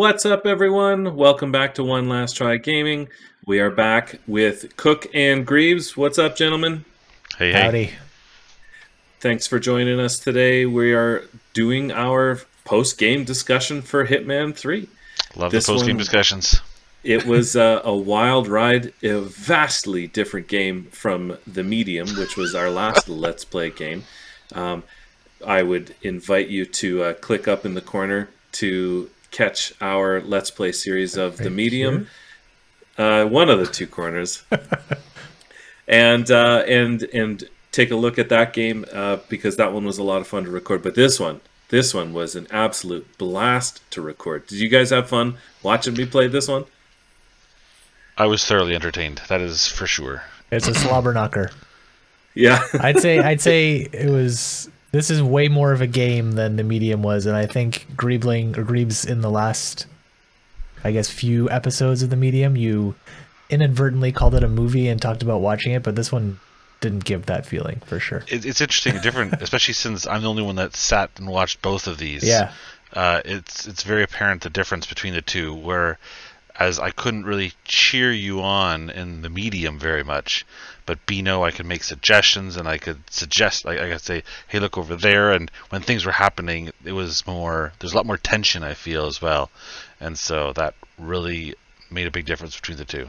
What's up, everyone? Welcome back to One Last Try Gaming. We are back with Cook and Greaves. What's up, gentlemen? Hey, hey. Howdy. Thanks for joining us today. We are doing our post-game discussion for Hitman 3. Love This the post-game one- discussions. It was a wild ride, a vastly different game from The Medium, which was our last Let's Play game. I would invite you to click up in the corner to catch our Let's Play series of The Medium. One of the two corners. and take a look at that game because that one was a lot of fun to record. But this one was an absolute blast to record. Did you guys have fun watching me play this one? I was thoroughly entertained. That is for sure. It's a slobber knocker. Yeah. I'd say it was. This is way more of a game than the Medium was, and I think Greaves in the last, I guess, few episodes of the Medium, you inadvertently called it a movie and talked about watching it, but this one didn't give that feeling for sure. It's interesting, different, especially since I'm the only one that sat and watched both of these. Yeah. It's very apparent the difference between the two, where as I couldn't really cheer you on in the Medium very much, but Beano, I could make suggestions and I could suggest, I could say, hey, look over there. And when things were happening, it was more, there's a lot more tension, I feel, as well. And so that really made a big difference between the two.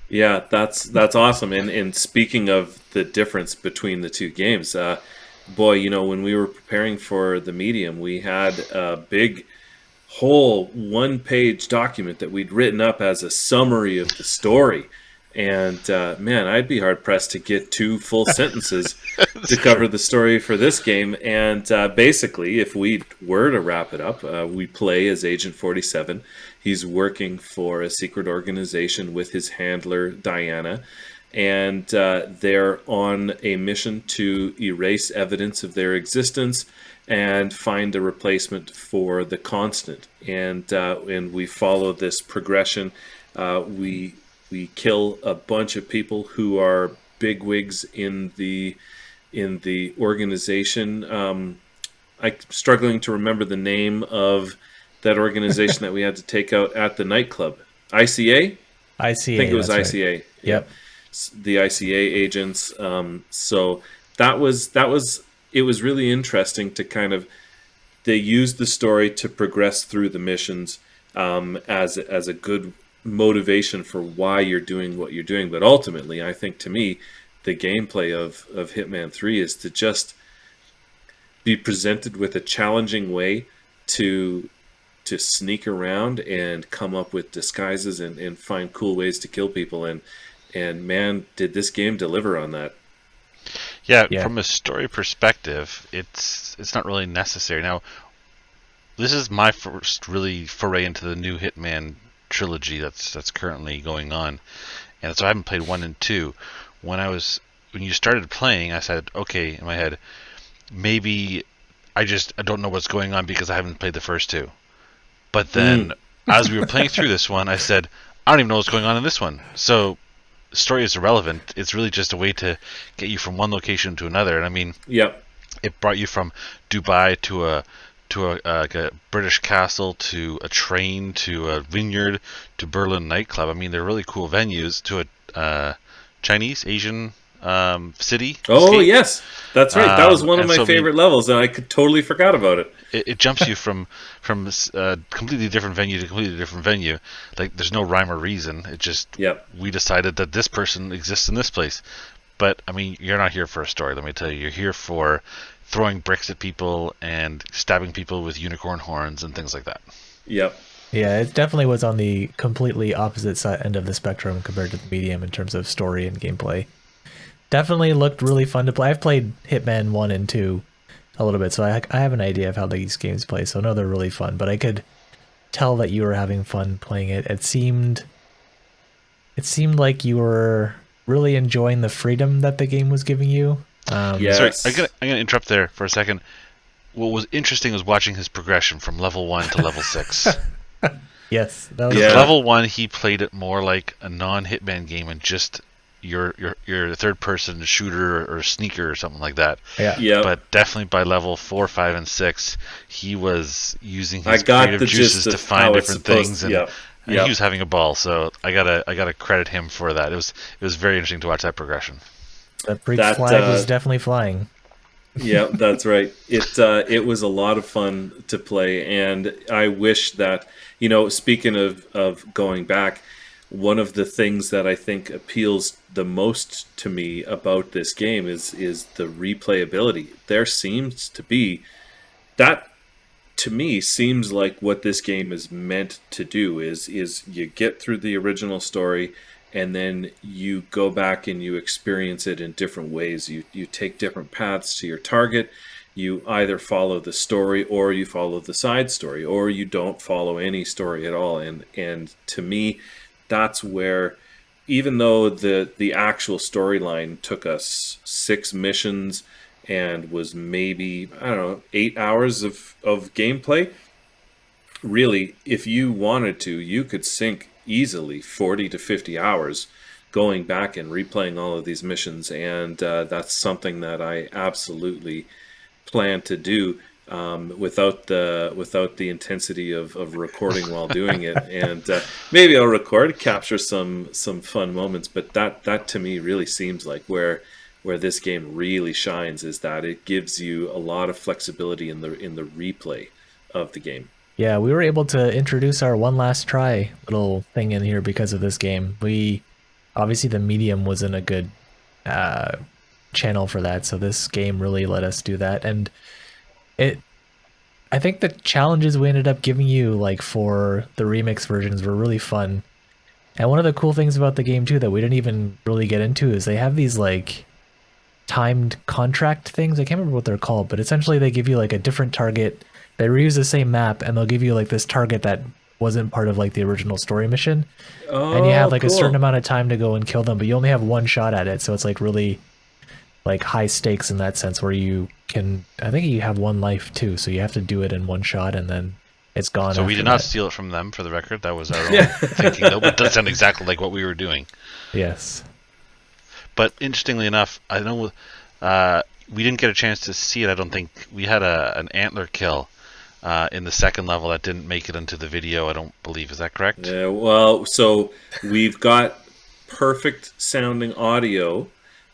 Yeah, that's awesome. And speaking of the difference between the two games, boy, when we were preparing for the Medium, we had a big whole one-page document that we'd written up as a summary of the story. And man, I'd be hard-pressed to get 2 full sentences to cover the story for this game. And basically, if we were to wrap it up, we play as Agent 47. He's working for a secret organization with his handler, Diana. And they're on a mission to erase evidence of their existence and find a replacement for the Constant. And we follow this progression. We kill a bunch of people who are bigwigs in the organization. I'm struggling to remember the name of that organization that we had to take out at the nightclub. ICA? ICA. I think it was ICA. Right. Yep. The ICA agents. So that was it was really interesting to kind of, they used the story to progress through the missions as a good motivation for why you're doing what you're doing. But ultimately, I think, to me, the gameplay of Hitman 3 is to just be presented with a challenging way to sneak around and come up with disguises and find cool ways to kill people. And man, did this game deliver on that. Yeah, from a story perspective, it's not really necessary. Now, this is my first really foray into the new Hitman trilogy that's currently going on, and so I haven't played 1 and 2. When you started playing, I said, okay, in my head, maybe I don't know what's going on because I haven't played the first 2. But then, as we were playing through this one, I said, I don't even know what's going on in this one. So, story is irrelevant. It's really just a way to get you from one location to another. And I mean, Yep. It brought you from Dubai to a British castle, to a train, to a vineyard, to Berlin nightclub. I mean, they're really cool venues. To a Chinese, Asian city. Oh, escape. yes. That's right. That was one of and my so favorite levels, and I totally forgot about it. It jumps you from a completely different venue to completely different venue. Like, there's no rhyme or reason. It just, we decided that this person exists in this place. But, I mean, you're not here for a story, let me tell you. You're here for throwing bricks at people and stabbing people with unicorn horns and things like that. Yep. Yeah, it definitely was on the completely opposite end of the spectrum compared to the Medium in terms of story and gameplay. Definitely looked really fun to play. I've played Hitman 1 and 2 a little bit, so I have an idea of how these games play, so I know they're really fun, but I could tell that you were having fun playing it. It seemed like you were really enjoying the freedom that the game was giving you. Yes. Sorry, I'm gonna interrupt there for a second. What was interesting was watching his progression from level 1 to level 6. Yes. That was Level 1, he played it more like a non-Hitman game and just you're a third person shooter or sneaker or something like that. Yeah. But definitely by level 4, 5, and 6, he was using his I got creative the juices gist to of find how it's different supposed things, to. and he was having a ball. So I gotta credit him for that. It was very interesting to watch that progression. That Greek flag was definitely flying. Yeah, that's right. It was a lot of fun to play, and I wish that, speaking of going back, one of the things that I think appeals the most to me about this game is the replayability. There seems to be that, to me, seems like what this game is meant to do is you get through the original story, and then you go back and you experience it in different ways. You take different paths to your target. You either follow the story, or you follow the side story, or you don't follow any story at all. And to me, that's where, even though the actual storyline took us 6 missions and was maybe, I don't know, 8 hours of gameplay, really, if you wanted to, you could sink easily 40 to 50 hours going back and replaying all of these missions. And that's something that I absolutely plan to do, without the intensity of recording while doing it. And maybe I'll capture some fun moments, but that to me really seems like where this game really shines, is that it gives you a lot of flexibility in the replay of the game. Yeah, we were able to introduce our one last try little thing in here because of this game. We obviously, the medium wasn't a good channel for that, so this game really let us do that. And I think the challenges we ended up giving you, like for the remix versions, were really fun. And one of the cool things about the game too that we didn't even really get into is they have these like timed contract things. I can't remember what they're called, but essentially they give you like a different target. They reuse the same map, and they'll give you like this target that wasn't part of like the original story mission. And you have like a certain amount of time to go and kill them, but you only have one shot at it. So it's like really like high stakes in that sense, where you can, I think you have one life too, so you have to do it in one shot and then it's gone. So we did not steal it from them, for the record. That was our own thinking, though. But it does sound exactly like what we were doing. Yes. But interestingly enough, I know we didn't get a chance to see it. I don't think we had an antler kill in the second level that didn't make it into the video, I don't believe. Is that correct? Yeah, well, so we've got perfect sounding audio,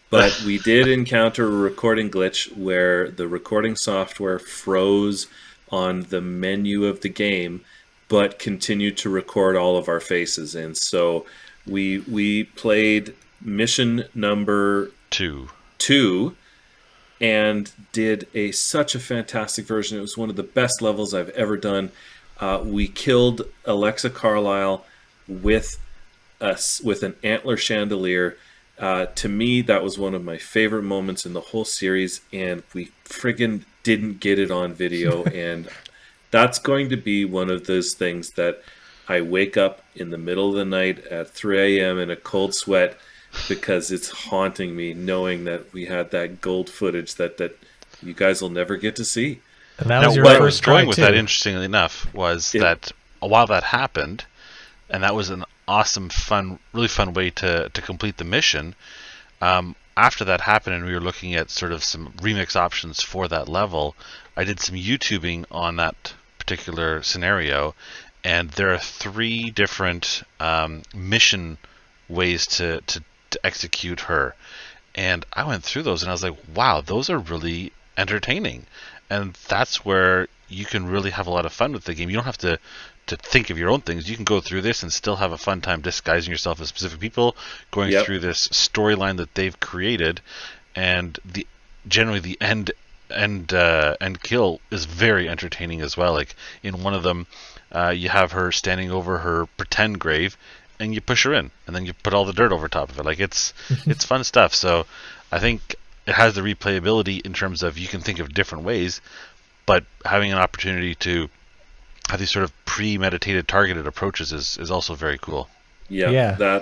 but we did encounter a recording glitch where the recording software froze on the menu of the game, but continued to record all of our faces. And so we played mission number 2 and did such a fantastic version. It was one of the best levels I've ever done. We killed Alexa Carlisle with an antler chandelier. To me, that was one of my favorite moments in the whole series, and we friggin' didn't get it on video. And that's going to be one of those things that I wake up in the middle of the night at 3 a.m. in a cold sweat, because it's haunting me knowing that we had that gold footage that you guys will never get to see. And that was your first try with that, interestingly enough, was that while that happened, and that was an awesome, really fun way to complete the mission. After that happened, and we were looking at sort of some remix options for that level, I did some YouTubing on that particular scenario, and there are 3 different mission ways to execute her. And I went through those, and I was like, wow, those are really entertaining. And that's where you can really have a lot of fun with the game. You don't have to think of your own things. You can go through this and still have a fun time disguising yourself as specific people, going through this storyline that they've created, and generally the end kill is very entertaining as well. Like in one of them, you have her standing over her pretend grave, and you push her in, and then you put all the dirt over top of it. Like it's fun stuff. So I think it has the replayability in terms of you can think of different ways, but having an opportunity to have these sort of premeditated, targeted approaches is also very cool. Yeah.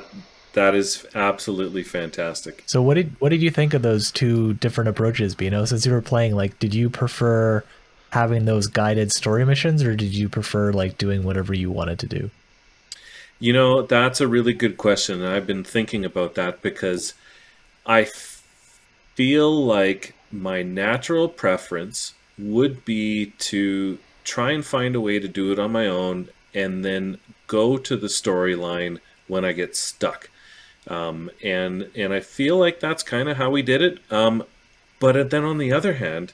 That is absolutely fantastic. So what did you think of those 2 different approaches, Bino? Since you were playing, like, did you prefer having those guided story missions, or did you prefer like doing whatever you wanted to do? That's a really good question. And I've been thinking about that because I feel like my natural preference would be to try and find a way to do it on my own and then go to the storyline when I get stuck. And I feel like that's kind of how we did it. But then on the other hand,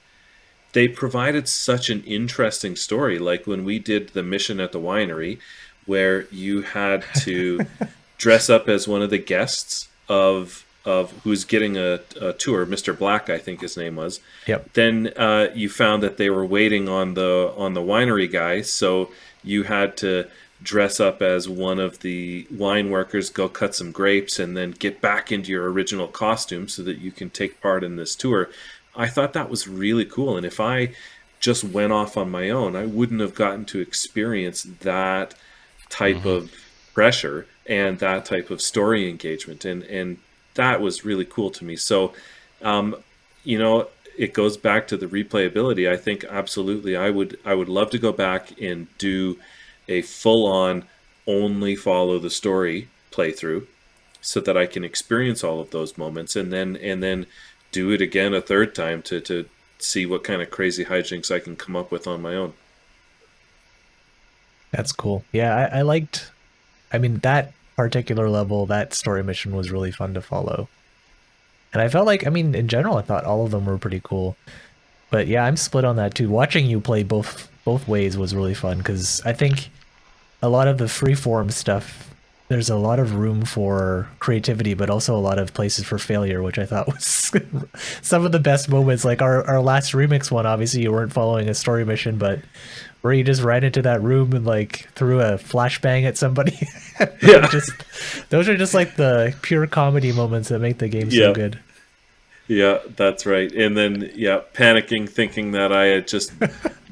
they provided such an interesting story. Like when we did the mission at the winery, where you had to dress up as one of the guests of who's getting a tour, Mr. Black, I think his name was. Yep. Then you found that they were waiting on the winery guy, so you had to dress up as one of the wine workers, go cut some grapes, and then get back into your original costume so that you can take part in this tour. I thought that was really cool, and if I just went off on my own, I wouldn't have gotten to experience that type of pressure and that type of story engagement, and that was really cool to me. So, it goes back to the replayability. I think absolutely, I would love to go back and do a full-on only follow the story playthrough, so that I can experience all of those moments, and then do it again a third time to see what kind of crazy hijinks I can come up with on my own. That's cool. Yeah, I liked, I mean, that particular level, that story mission was really fun to follow. And I felt like, I mean, in general, I thought all of them were pretty cool. But yeah, I'm split on that too. Watching you play both ways was really fun because I think a lot of the freeform stuff, there's a lot of room for creativity, but also a lot of places for failure, which I thought was some of the best moments. Like our last remix one, obviously you weren't following a story mission, but where you just ran into that room and like threw a flashbang at somebody. Yeah. Those are just like the pure comedy moments that make the game so good. Yeah, that's right. And then, panicking, thinking that I had just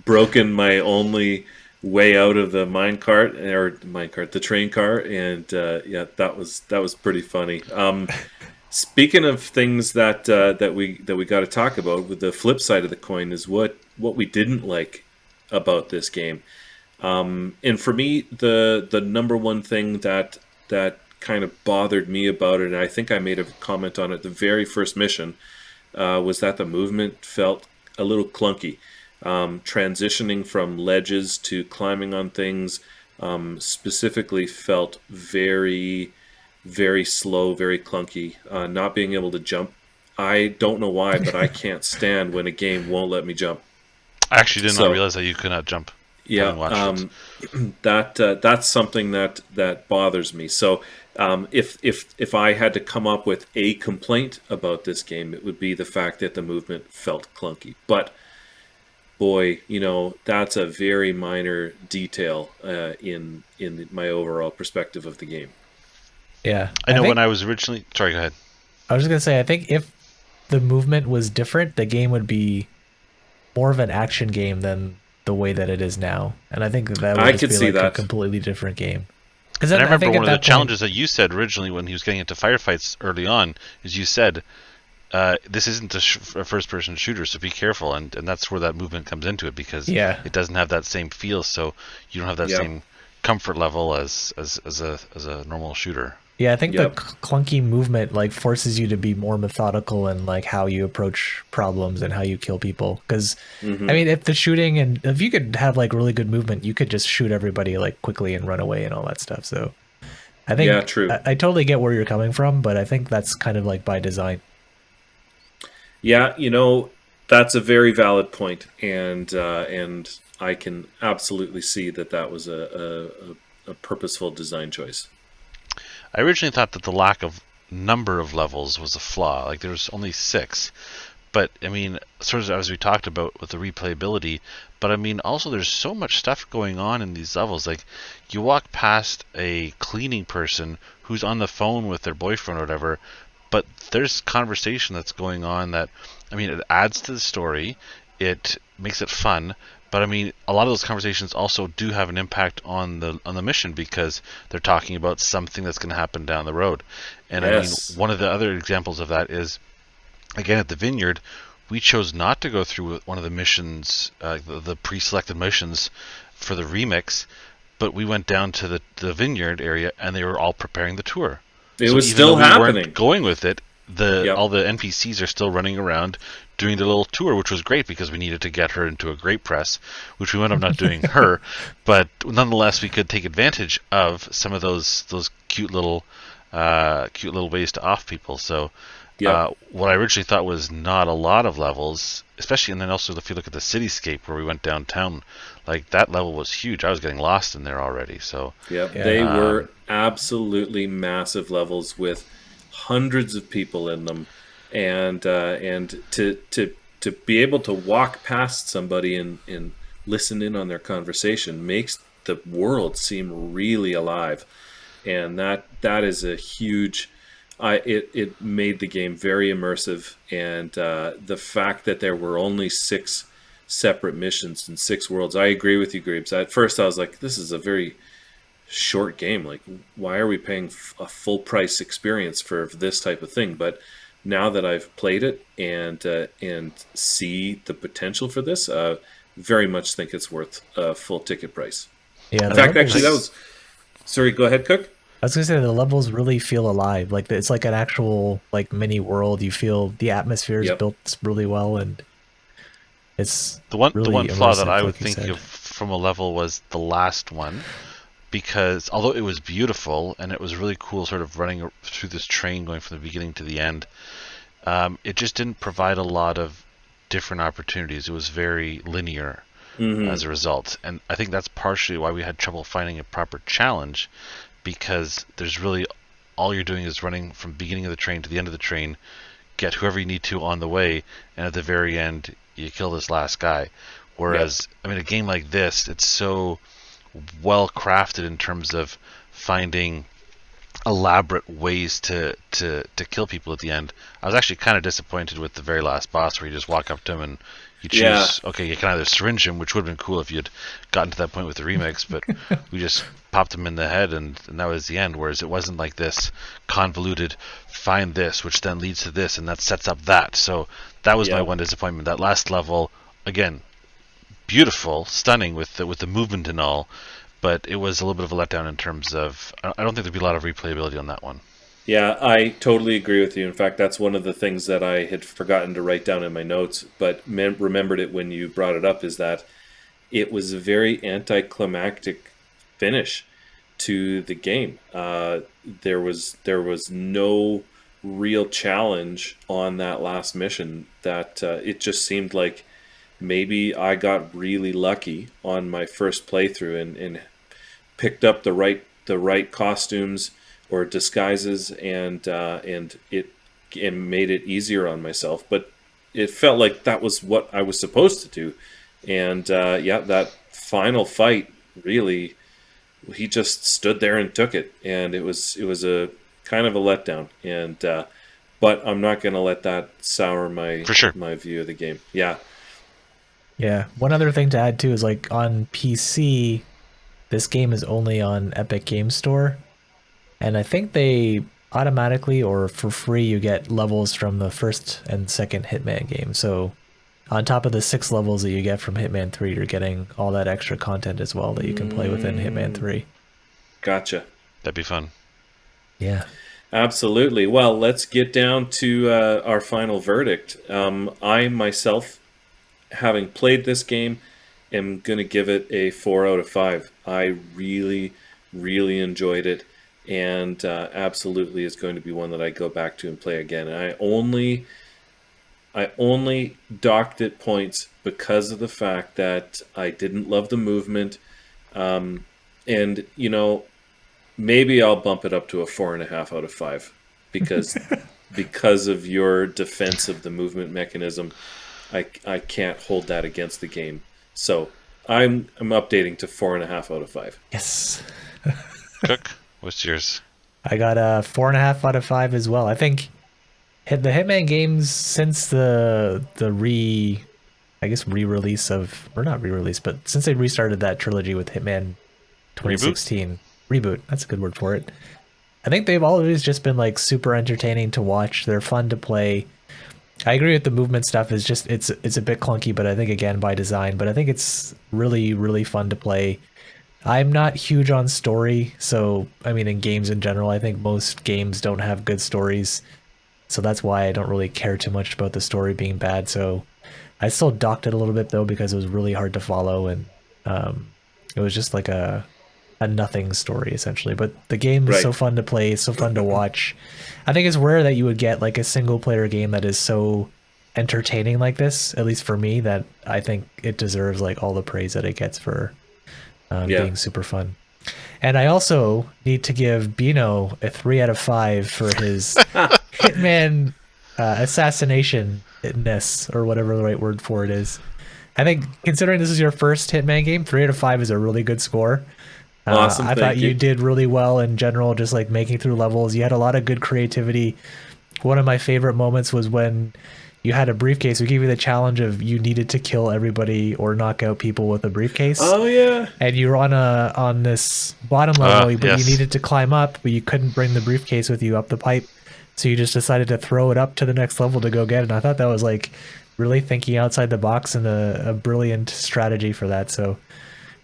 broken my only way out of the the train car, and that was pretty funny. Speaking of things that we got to talk about, with the flip side of the coin is what we didn't like about this game. And for me, the number one thing that kind of bothered me about it, and I think I made a comment on it the very first mission, was that the movement felt a little clunky. Transitioning from ledges to climbing on things specifically felt very, very slow, very clunky. Not being able to jump, I don't know why, but I can't stand when a game won't let me jump. I actually did not realize that you could not jump. Yeah, that's something that bothers me. So if I had to come up with a complaint about this game, it would be the fact that the movement felt clunky. But boy, that's a very minor detail in my overall perspective of the game. Yeah, I know when I was originally... Sorry, go ahead. I was just gonna say, I think if the movement was different, the game would be more of an action game than the way that it is now, and I think that would just be like a completely different game. Because I remember one of the challenges that you said originally when he was getting into firefights early on is you said, this isn't a first-person shooter, so be careful, and that's where that movement comes into it, because it doesn't have that same feel, so you don't have that same comfort level as a normal shooter. Yeah, I think the clunky movement like forces you to be more methodical in like how you approach problems and how you kill people. Because I mean, if the shooting, and if you could have like really good movement, you could just shoot everybody like quickly and run away and all that stuff. So I think true. I totally get where you're coming from, but I think that's kind of like by design. Yeah, that's a very valid point, and I can absolutely see that was a purposeful design choice. I originally thought that the lack of number of levels was a flaw. Like, there's only 6. But, I mean, sort of as we talked about with the replayability, but I mean, also there's so much stuff going on in these levels. Like, you walk past a cleaning person who's on the phone with their boyfriend or whatever, but there's conversation that's going on that, I mean, it adds to the story, it makes it fun, but I mean, a lot of those conversations also do have an impact on the mission, because they're talking about something that's going to happen down the road. And I mean, one of the other examples of that is, again, at the vineyard, we chose not to go through one of the missions, the pre-selected missions for the remix, but we went down to the vineyard area, and they were all preparing the tour. It was still happening. We weren't going with it. All the NPCs are still running around doing the little tour, which was great because we needed to get her into a great press, which we wound up not doing her, but nonetheless we could take advantage of some of those cute little ways to off people. So what I originally thought was not a lot of levels, especially, and then also if you look at the cityscape where we went downtown, like that level was huge. I was getting lost in there already. So they were absolutely massive levels with hundreds of people in them, and to be able to walk past somebody and listen in on their conversation makes the world seem really alive, and that is a huge. It made the game very immersive, and the fact that there were only 6 separate missions and 6 worlds. I agree with you, Greaves. At first, I was like, "This is a very short game. Like, why are we paying a full price experience for this type of thing?" But now that I've played it and see the potential for this, very much think it's worth a full ticket price. Yeah. In fact, actually, that was. Sorry, go ahead, Cook. I was gonna say the levels really feel alive. Like it's like an actual like mini world. You feel the atmosphere is built really well, and it's the one flaw that I would like think of from a level was the last one, because although it was beautiful and it was really cool, sort of running through this train going from the beginning to the end, it just didn't provide a lot of different opportunities. It was very linear as a result, and I think that's partially why we had trouble finding a proper challenge. Because there's really all you're doing is running from beginning of the train to the end of the train, get whoever you need to on the way, and at the very end you kill this last guy. Whereas I mean, a game like this, it's so well crafted in terms of finding elaborate ways to kill people at the end. I was actually kind of disappointed with the very last boss where you just walk up to him and you choose, okay, you can either syringe him, which would have been cool if you'd gotten to that point with the remix, but we just popped him in the head and that was the end, whereas it wasn't like this convoluted, find this, which then leads to this, and that sets up that. So that was my one disappointment. That last level, again, beautiful, stunning with the movement and all, but it was a little bit of a letdown in terms of, I don't think there'd be a lot of replayability on that one. Yeah, I totally agree with you. In fact, that's one of the things that I had forgotten to write down in my notes, but remembered it when you brought it up, is that it was a very anticlimactic finish to the game. There was no real challenge on that last mission. That it just seemed like maybe I got really lucky on my first playthrough and picked up the right costumes or disguises, and it made it easier on myself. But it felt like that was what I was supposed to do. And that final fight, really, he just stood there and took it, and it was a kind of a letdown. And but I'm not going to let that sour my view of the game. Yeah. One other thing to add too is, like, on PC, this game is only on Epic Game Store. And I think they automatically or for free you get levels from the first and second Hitman game. So on top of the 6 levels that you get from Hitman 3, you're getting all that extra content as well that you can play within Hitman 3. Gotcha. That'd be fun. Yeah. Absolutely. Well, let's get down to our final verdict. I myself, having played this game, am going to give it a 4 out of 5. I really, really enjoyed it. And absolutely is going to be one that I go back to and play again. And I only docked it points because of the fact that I didn't love the movement. And, maybe I'll bump it up to a 4.5 out of 5 because of your defense of the movement mechanism. I can't hold that against the game. So I'm updating to 4.5 out of 5. Yes. Cook, what's yours? I got a 4.5 out of 5 as well. I think the Hitman games, since the re-release of, or not re-release, but since they restarted that trilogy with Hitman 2016 reboot, that's a good word for it. I think they've always just been like super entertaining to watch. They're fun to play. I agree with the movement stuff. It's just it's a bit clunky, but I think again by design. But I think it's really, really fun to play. I'm not huge on story, so I mean, in games in general, I think most games don't have good stories, so that's why I don't really care too much about the story being bad. So I still docked it a little bit though because it was really hard to follow, and it was just like a nothing story essentially. But the game is so Right. fun to play, so fun to watch. I think it's rare that you would get like a single player game that is so entertaining like this, at least for me, that I think it deserves like all the praise that it gets for Yeah. being super fun. And I also need to give Bino a 3 out of 5 for his Hitman assassination-ness, or whatever the right word for it is. I think considering this is your first Hitman game, 3 out of 5 is a really good score. Awesome. I thought Thank you you. did really well in general, just like making through levels. You had a lot of good creativity. One of my favorite moments was when you had a briefcase. We gave you the challenge of you needed to kill everybody or knock out people with a briefcase, Oh yeah. and you were on this bottom level, but you Yes. needed to climb up, but you couldn't bring the briefcase with you up the pipe, so you just decided to throw it up to the next level to go get it. And I thought that was like really thinking outside the box and a brilliant strategy for that. So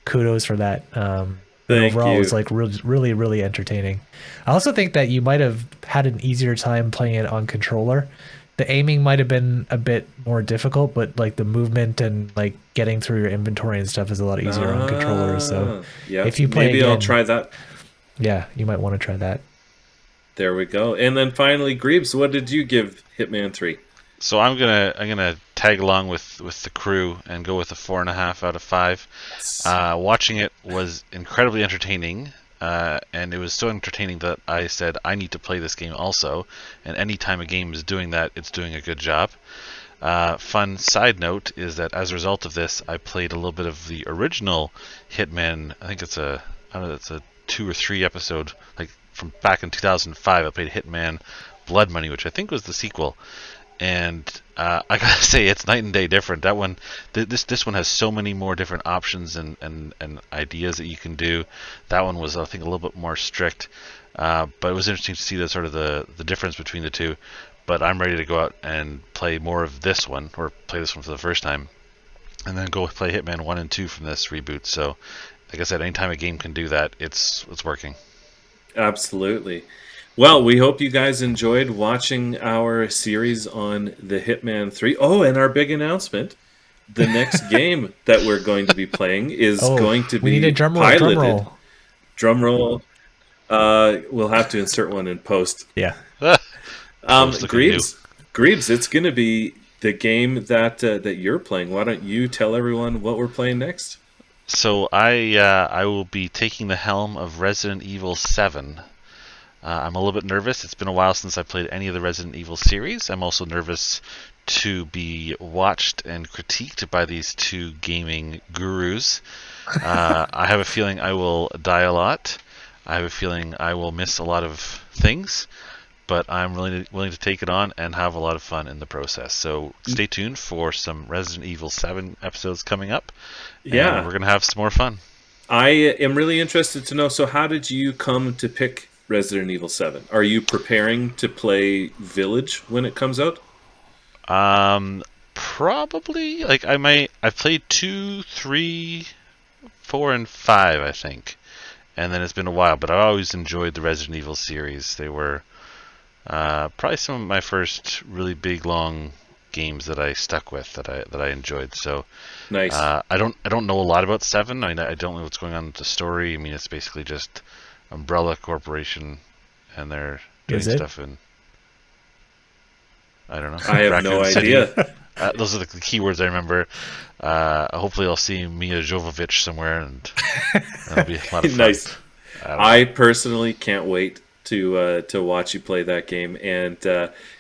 kudos for that. And Thank overall, it was you. like really, really entertaining. I also think that you might have had an easier time playing it on controller. The aiming might have been a bit more difficult, but like the movement and like getting through your inventory and stuff is a lot easier on controllers. So Yeah. if you play Maybe I'll again, try that. yeah, you might want to try that. There we go. And then finally, Greaves, what did you give Hitman 3? So I'm gonna tag along with the crew and go with a 4.5 out of 5. Yes. Watching it was incredibly entertaining, and it was so entertaining that I said I need to play this game also. And anytime a game is doing that, it's doing a good job. Fun side note is that as a result of this, I played a little bit of the original Hitman. I think I don't know, it's a 2 or 3 episode, like from back in 2005. I played Hitman Blood Money, which I think was the sequel, and I gotta say it's night and day different. That one, this one has so many more different options and ideas that you can do. That one was, I think, a little bit more strict, but it was interesting to see the sort of the difference between the two. But I'm ready to go out and play more of this one, or play this one for the first time, and then go play Hitman 1 and 2 from this reboot. So, like I said, anytime a game can do that, it's working. Absolutely. Well, we hope you guys enjoyed watching our series on the Hitman 3. Oh, and our big announcement. The next game that we're going to be playing is Oh, going to we need be a drum roll. Drum piloted. roll. Drum roll. We'll have to insert one in post. Yeah. Close looking new. Greaves, it's going to be the game that you're playing. Why don't you tell everyone what we're playing next? So I will be taking the helm of Resident Evil 7. I'm a little bit nervous. It's been a while since I played any of the Resident Evil series. I'm also nervous to be watched and critiqued by these two gaming gurus. I have a feeling I will die a lot. I have a feeling I will miss a lot of things, but I'm willing to take it on and have a lot of fun in the process. So stay tuned for some Resident Evil 7 episodes coming up. Yeah. And we're going to have some more fun. I am really interested to know, so how did you come to pick Resident Evil 7? Are you preparing to play Village when it comes out? Probably. Like I've played 2, 3, 4, and 5, I think. And then it's been a while, but I always enjoyed the Resident Evil series. They were probably some of my first really big, long games that I stuck with, that I enjoyed. So Nice. I don't know a lot about 7. I mean, I don't know what's going on with the story. I mean, it's basically just Umbrella Corporation, and they're doing Is it? stuff in, I don't know. I have no Raccoon City. idea. Those are the keywords I remember. Hopefully, I'll see Mia Jovovich somewhere, and that'll be a lot of fun. Nice. I personally can't wait to watch you play that game. And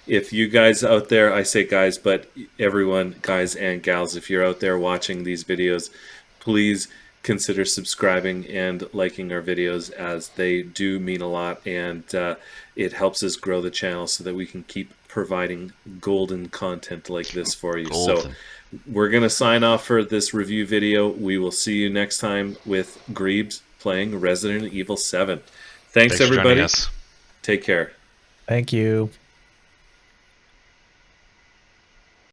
if you guys out there, I say guys, but everyone, guys and gals, if you're out there watching these videos, please consider subscribing and liking our videos, as they do mean a lot, and it helps us grow the channel so that we can keep providing golden content like this for you. Golden. So we're going to sign off for this review video. We will see you next time with Greaves playing Resident Evil 7. Thanks for joining everybody. us. Take care. Thank you.